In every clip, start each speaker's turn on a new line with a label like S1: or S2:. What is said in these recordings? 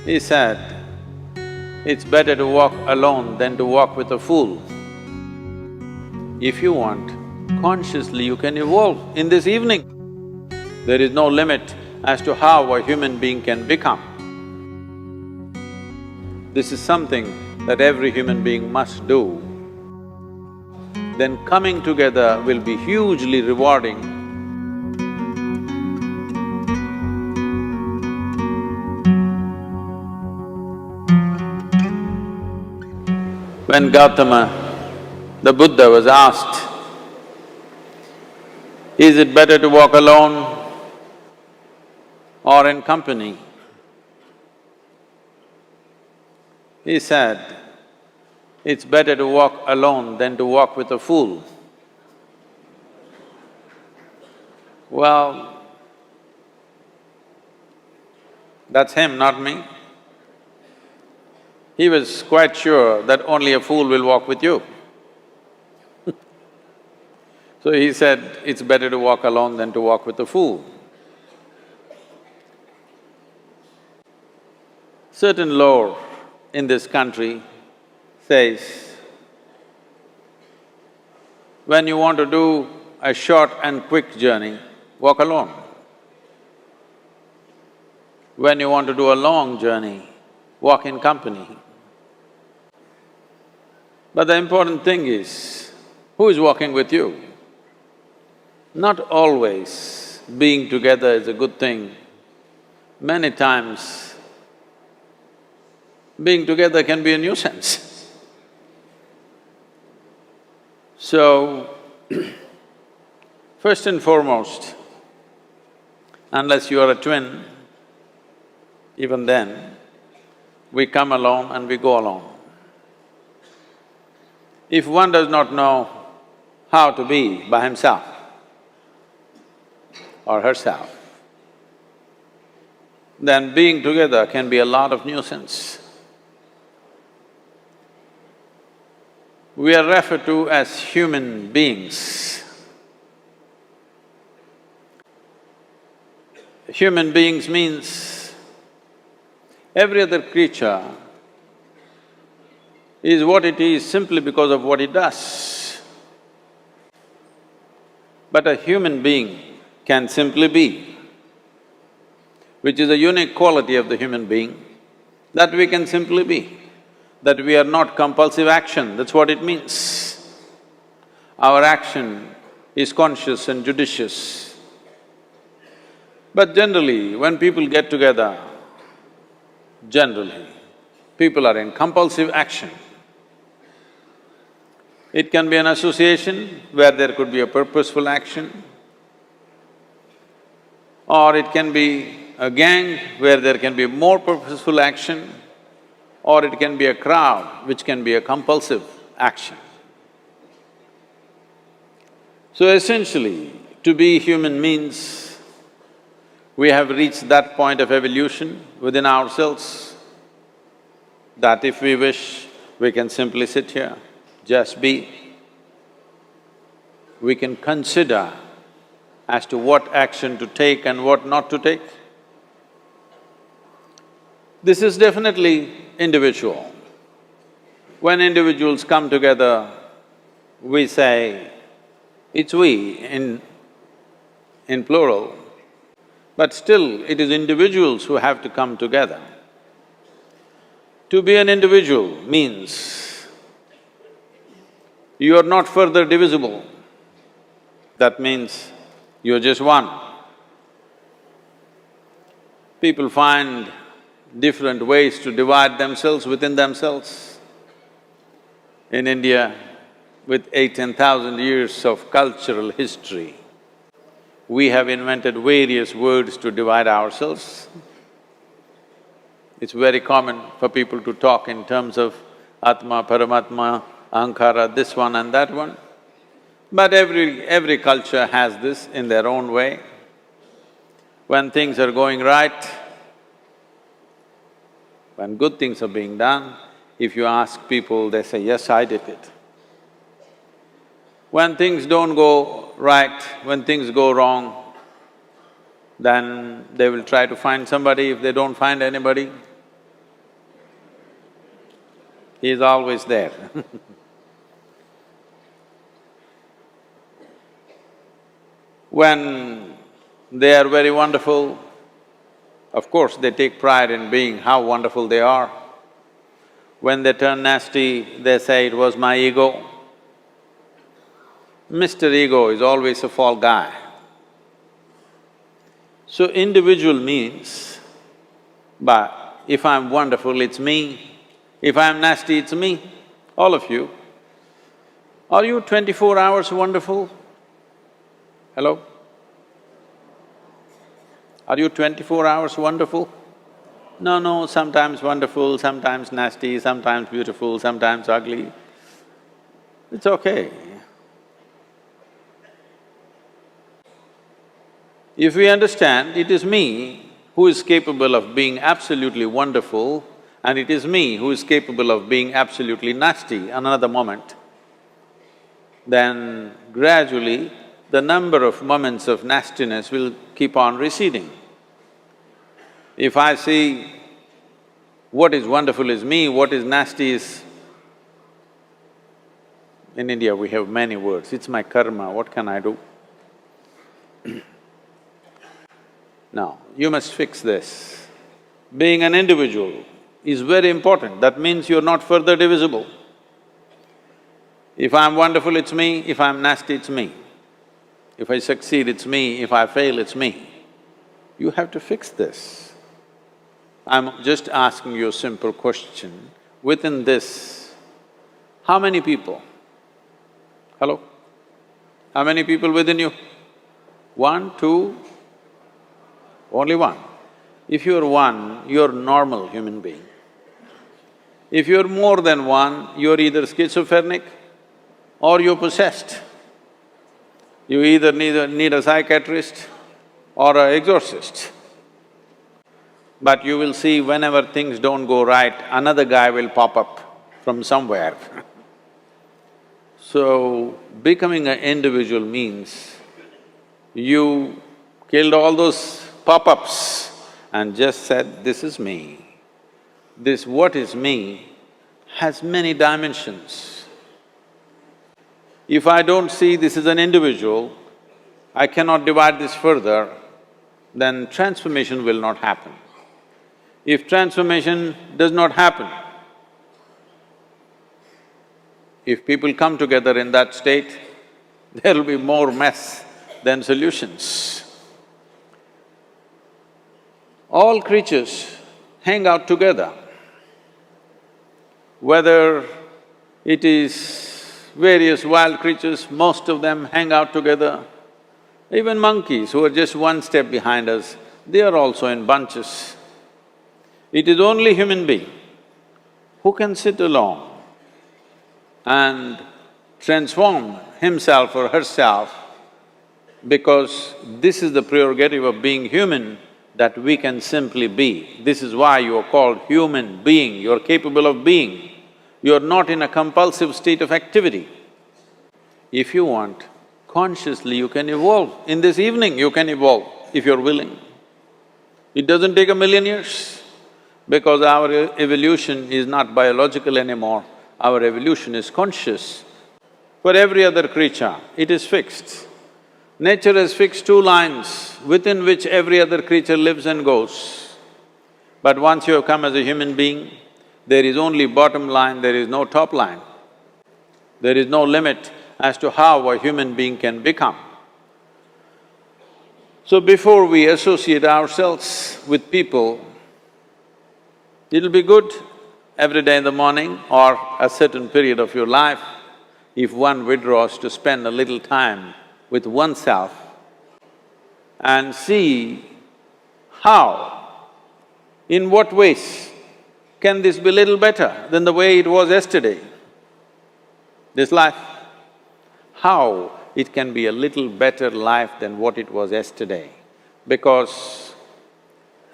S1: He said, it's better to walk alone than to walk with a fool. If you want, consciously you can evolve in this evening. There is no limit as to how a human being can become. This is something that every human being must do. Then coming together will be hugely rewarding. When Gautama, the Buddha, was asked, is it better to walk alone or in company? He said, it's better to walk alone than to walk with a fool. Well, that's him, not me. He was quite sure that only a fool will walk with you. So he said, it's better to walk alone than to walk with a fool. Certain lore in this country says, when you want to do a short and quick journey, walk alone. When you want to do a long journey, walk in company. But the important thing is, who is walking with you? Not always being together is a good thing. Many times, being together can be a nuisance. So, first and foremost, unless you are a twin, even then, we come alone and we go alone. If one does not know how to be by himself or herself, then being together can be a lot of nuisance. We are referred to as human beings. Human beings means every other creature is what it is simply because of what it does. But a human being can simply be, which is a unique quality of the human being, that we can simply be. That we are not compulsive action, that's what it means. Our action is conscious and judicious. But generally, when people get together, generally, people are in compulsive action. It can be an association where there could be a purposeful action, or it can be a gang where there can be more purposeful action, or it can be a crowd which can be a compulsive action. So essentially, to be human means we have reached that point of evolution within ourselves that if we wish, we can simply sit here, just be. We can consider as to what action to take and what not to take. This is definitely individual. When individuals come together, we say, it's we in plural, but still it is individuals who have to come together. To be an individual means you are not further divisible. That means you're just one. People find different ways to divide themselves within themselves. In India, with 10,000 years of cultural history, we have invented various words to divide ourselves. It's very common for people to talk in terms of Atma, Paramatma, Ahankara, this one and that one. But every culture has this in their own way. When things are going right, when good things are being done, if you ask people, they say, yes, I did it. When things don't go right, when things go wrong, then they will try to find somebody. If they don't find anybody, He is always there. When they are very wonderful, of course they take pride in being how wonderful they are. When they turn nasty, they say, "It was my ego." Mr. Ego is always a fall guy. So individual means, but if I'm wonderful, it's me. If I'm nasty, it's me, all of you. Are you 24 hours wonderful? Hello? Are you 24 hours wonderful? No, sometimes wonderful, sometimes nasty, sometimes beautiful, sometimes ugly. It's okay. If we understand it is me who is capable of being absolutely wonderful and it is me who is capable of being absolutely nasty another moment, then gradually the number of moments of nastiness will keep on receding. If I see what is wonderful is me, what is nasty is… In India we have many words, it's my karma, what can I do? Now, you must fix this. Being an individual is very important, that means you're not further divisible. If I'm wonderful, it's me, if I'm nasty, it's me. If I succeed, it's me, if I fail, it's me. You have to fix this. I'm just asking you a simple question. Within this, how many people? Hello? How many people within you? One, two, only one. If you're one, you're normal human being. If you're more than one, you're either schizophrenic or you're possessed. You either need a psychiatrist or an exorcist. But you will see whenever things don't go right, another guy will pop up from somewhere. So, becoming an individual means you killed all those pop-ups and just said, "This is me." This what is me has many dimensions. If I don't see this is an individual, I cannot divide this further, then transformation will not happen. If transformation does not happen, if people come together in that state, there will be more mess than solutions. All creatures hang out together. Whether it is various wild creatures, most of them hang out together. Even monkeys who are just one step behind us, they are also in bunches. It is only human being who can sit alone and transform himself or herself, because this is the prerogative of being human, that we can simply be. This is why you are called human being, you are capable of being. You are not in a compulsive state of activity. If you want, consciously you can evolve. In this evening you can evolve, if you're willing. It doesn't take 1,000,000 years, because our evolution is not biological anymore, our evolution is conscious. For every other creature, it is fixed. Nature has fixed 2 lines within which every other creature lives and goes. But once you have come as a human being, there is only bottom line, there is no top line. There is no limit as to how a human being can become. So before we associate ourselves with people, it'll be good every day in the morning or a certain period of your life, if one withdraws to spend a little time with oneself and see how, in what ways can this be little better than the way it was yesterday, this life? How it can be a little better life than what it was yesterday, because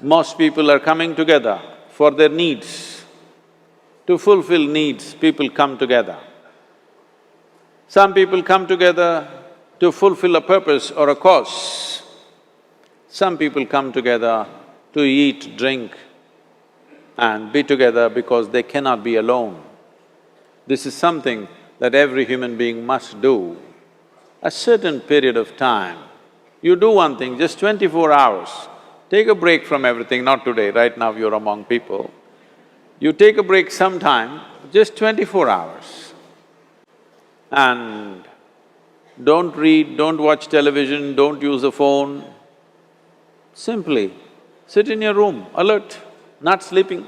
S1: most people are coming together for their needs. To fulfill needs, people come together. Some people come together to fulfill a purpose or a cause. Some people come together to eat, drink and be together because they cannot be alone. This is something that every human being must do. A certain period of time, you do one thing, just 24 hours, take a break from everything, not today, right now you're among people. You take a break sometime, just 24 hours. And don't read, don't watch television, don't use the phone. Simply sit in your room, alert, not sleeping.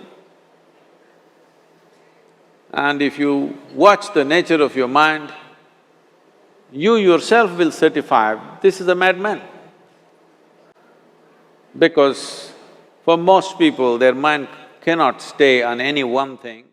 S1: And if you watch the nature of your mind, you yourself will certify, this is a madman. Because for most people, their mind cannot stay on any one thing.